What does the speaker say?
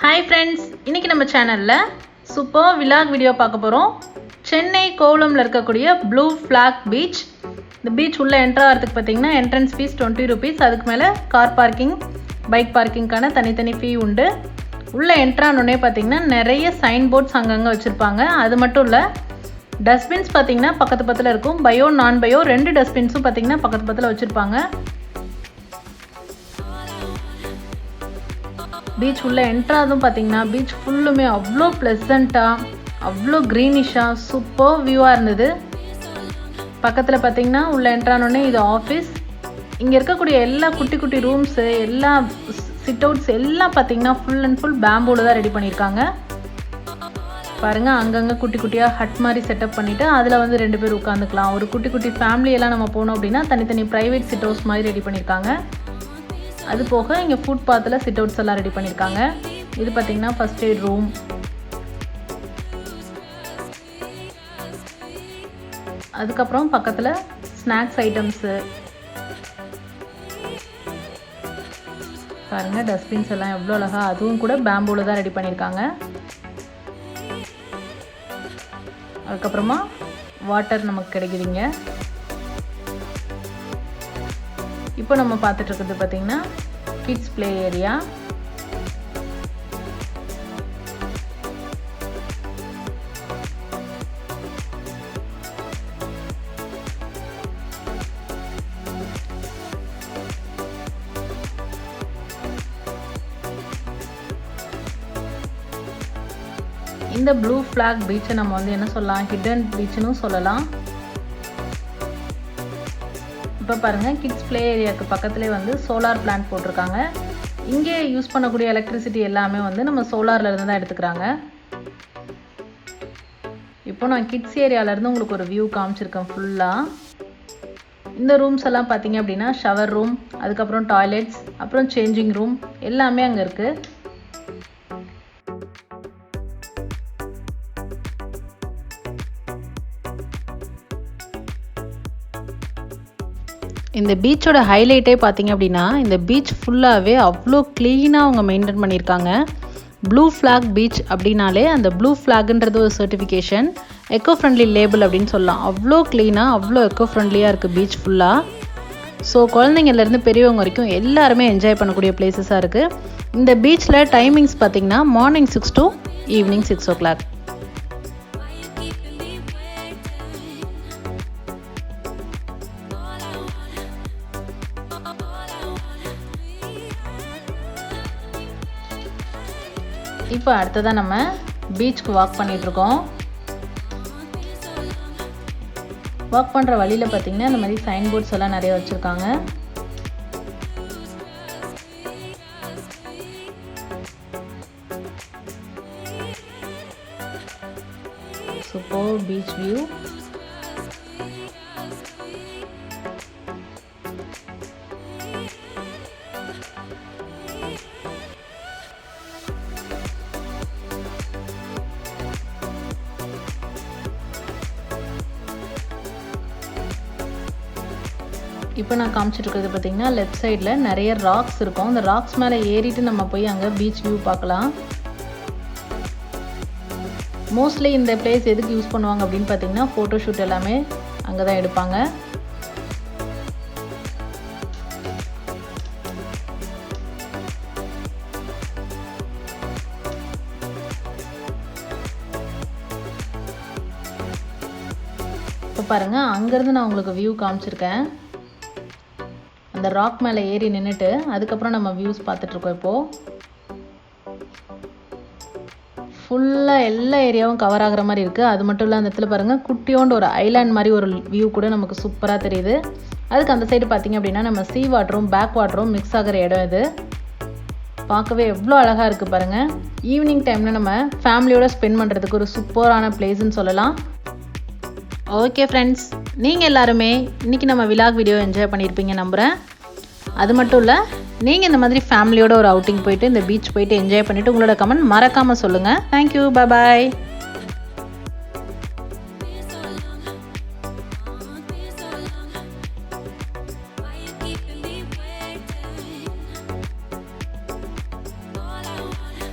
Hi friends, இன்னைக்கு நம்ம சேனல்ல சூப்பர் vlog வீடியோ பார்க்க போறோம். சென்னை கோவளம்ல இருக்கக்கூடிய ப்ளூ ஃபிளாக் பீச். இந்த பீச் உள்ள என்டர் ஆகிறதுக்கு பாத்தீங்கன்னா என்ட்ரன்ஸ் ஃபீஸ் 20 rupees. அதுக்கு மேல கார் பார்க்கிங், பைக் பார்க்கிங்கான தனித்தனி ஃபீ உண்டு. உள்ள என்டர் ஆனோனே பாத்தீங்கன்னா நிறைய சைன் போர்ட்ஸ் அங்கங்க வச்சிருப்பாங்க. அது மட்டும் இல்ல டஸ்ட்பின்ஸ் பாத்தீங்கன்னா பக்கத்துல இருக்கும். பயோ நான் பயோ ரெண்டு டஸ்ட்பின்ஸும் பாத்தீங்கன்னா பக்கத்துல வச்சிருப்பாங்க. பீச் உள்ள என்டர் ஆனதும் பாத்தீங்கன்னா பீச் ஃபுல்லுமே அவ்வளோ ப்ளசண்ட்டா, அவ்வளோ க்ரீனிஷா சூப்பர் வியூவா இருந்தது. பக்கத்துல பாத்தீங்கன்னா உள்ள என்டர் ஆனோடனே இது ஆஃபீஸ். இங்க இருக்கக்கூடிய எல்லா குட்டி குட்டி ரூம்ஸ், எல்லா சிட் அவுட்ஸ் எல்லாம் பாத்தீங்கன்னா ஃபுல் அண்ட் ஃபுல் பேம்பூல தான் ரெடி பண்ணியிருக்காங்க. பாருங்க, அங்கங்க குட்டி குட்டியா ஹட் மாதிரி செட்டப் பண்ணிட்டு அதுல வந்து 2 பேர் உட்காந்துக்கலாம். ஒரு குட்டி குட்டி ஃபேமிலி எல்லாம் நம்ம போனோம் அப்படின்னா தனித்தனி பிரைவேட் சிட் ஹவுஸ் மாதிரி ரெடி பண்ணியிருக்காங்க. அது போக இங்கே ஃபுட் பாத்தில் சிட் அவுட்ஸ் எல்லாம் ரெடி பண்ணியிருக்காங்க. இது பார்த்தீங்கன்னா ஃபர்ஸ்ட் எய்ட் ரூம். அதுக்கப்புறம் பக்கத்தில் ஸ்நாக்ஸ் ஐட்டம்ஸு பாருங்க, டஸ்ட்பின்ஸ் எல்லாம் எவ்வளோ அழகா, அதுவும் கூட பேம்பூல தான் ரெடி பண்ணியிருக்காங்க. அதுக்கப்புறமா வாட்டர் நமக்கு கிடைக்குதுங்க. இப்போ நம்ம பார்த்துட்டு இருக்கிறது பார்த்தீங்கன்னா கிட்ஸ் பிளே ஏரியா. இந்த ப்ளூ ஃபிளாக் பீச்சை நம்ம வந்து என்ன சொல்லலாம், ஹிடன் பீச்னு சொல்லலாம். இப்போ பாருங்கள், கிட்ஸ் ப்ளே ஏரியாவுக்கு பக்கத்துலேயே வந்து சோலார் பிளான்ட் போட்டிருக்காங்க. இங்கே யூஸ் பண்ணக்கூடிய எலக்ட்ரிசிட்டி எல்லாமே வந்து நம்ம சோலார்லேருந்து தான் எடுத்துக்கிறாங்க. இப்போ நான் கிட்ஸ் ஏரியாவிலேருந்து உங்களுக்கு ஒரு வியூ காமிச்சிருக்கேன் ஃபுல்லாக. இந்த ரூம்ஸ் எல்லாம் பார்த்தீங்க அப்படின்னா ஷவர் ரூம், அதுக்கப்புறம் டாய்லெட்ஸ், அப்புறம் சேஞ்சிங் ரூம் எல்லாமே அங்கே இருக்குது. இந்த பீச்சோட ஹைலைட்டே பார்த்தீங்க அப்படின்னா இந்த பீச் ஃபுல்லாகவே அவ்வளோ க்ளீனாக அவங்க மெயின்டைன் பண்ணியிருக்காங்க. ப்ளூ ஃப்ளாக் பீச் அப்படின்னாலே அந்த ப்ளூ ஃப்ளாக்ன்றது ஒரு சர்டிஃபிகேஷன், எக்கோ ஃப்ரெண்ட்லி லேபிள் அப்படின்னு சொல்லலாம். அவ்வளோ க்ளீனாக, அவ்வளோ எக்கோ ஃப்ரெண்ட்லியாக இருக்குது பீச் ஃபுல்லாக. ஸோ குழந்தைங்கள்லேருந்து பெரியவங்க வரைக்கும் எல்லாருமே என்ஜாய் பண்ணக்கூடிய பிளேசஸாக இருக்குது. இந்த பீச்சில் டைமிங்ஸ் பார்த்தீங்கன்னா மார்னிங் 6 to ஈவினிங் 6 o'clock. இப்போ அடுத்ததான் நம்ம பீச்சுக்கு வாக் பண்ணிகிட்ருக்கோம். வாக் பண்ணுற வழியில் பார்த்தீங்கன்னா இந்த மாதிரி சைன் போர்ட்ஸ் எல்லாம் நிறைய வச்சுருக்காங்க. Super beach view. இப்போ நான் காமிச்சிட்டு இருக்கிறது பார்த்தீங்கன்னா லெஃப்ட் சைடில் நிறைய ராக்ஸ் இருக்கும். அந்த ராக்ஸ் மேலே ஏறிட்டு நம்ம போய் அங்கே பீச் வியூ பார்க்கலாம். மோஸ்ட்லி இந்த பிளேஸ் எதுக்கு யூஸ் பண்ணுவாங்க அப்படின்னு பார்த்தீங்கன்னா ஃபோட்டோ ஷூட் எல்லாமே அங்கே தான் எடுப்பாங்க. இப்போ பாருங்கள், அங்கேருந்து நான் உங்களுக்கு வியூ காமிச்சிருக்கேன். அந்த ராக் மேலே ஏறி நின்றுட்டு அதுக்கப்புறம் நம்ம வியூஸ் பார்த்துட்ருக்கோம். இப்போது ஃபுல்லாக எல்லா ஏரியாவும் கவர் ஆகிற மாதிரி இருக்குது. அது மட்டும் இல்லை, அந்த இடத்துல பாருங்கள் குட்டியோண்டு ஒரு ஐலாண்ட் மாதிரி ஒரு வியூ கூட நமக்கு சூப்பராக தெரியுது. அதுக்கு அந்த சைடு பார்த்திங்க அப்படின்னா நம்ம சீ வாட்டரும் பேக் வாட்டரும் மிக்ஸ் ஆகிற இடம் இது. பார்க்கவே எவ்வளோ அழகாக இருக்குது பாருங்கள். ஈவினிங் டைமில் நம்ம ஃபேமிலியோடு ஸ்பெண்ட் பண்ணுறதுக்கு ஒரு சூப்பரான பிளேஸ்ன்னு சொல்லலாம். ஓகே ஃப்ரெண்ட்ஸ், நீங்கள் எல்லாருமே இன்றைக்கி நம்ம விலாக் வீடியோ என்ஜாய் பண்ணியிருப்பீங்க நம்புகிறேன். அது மட்டும் இல்லை, நீங்கள் இந்த மாதிரி ஃபேமிலியோட ஒரு அவுட்டிங் போயிட்டு இந்த பீச் போயிட்டு என்ஜாய் பண்ணிவிட்டு உங்களோட கமெண்ட் மறக்காமல் சொல்லுங்கள். தேங்க்யூ, பாய்.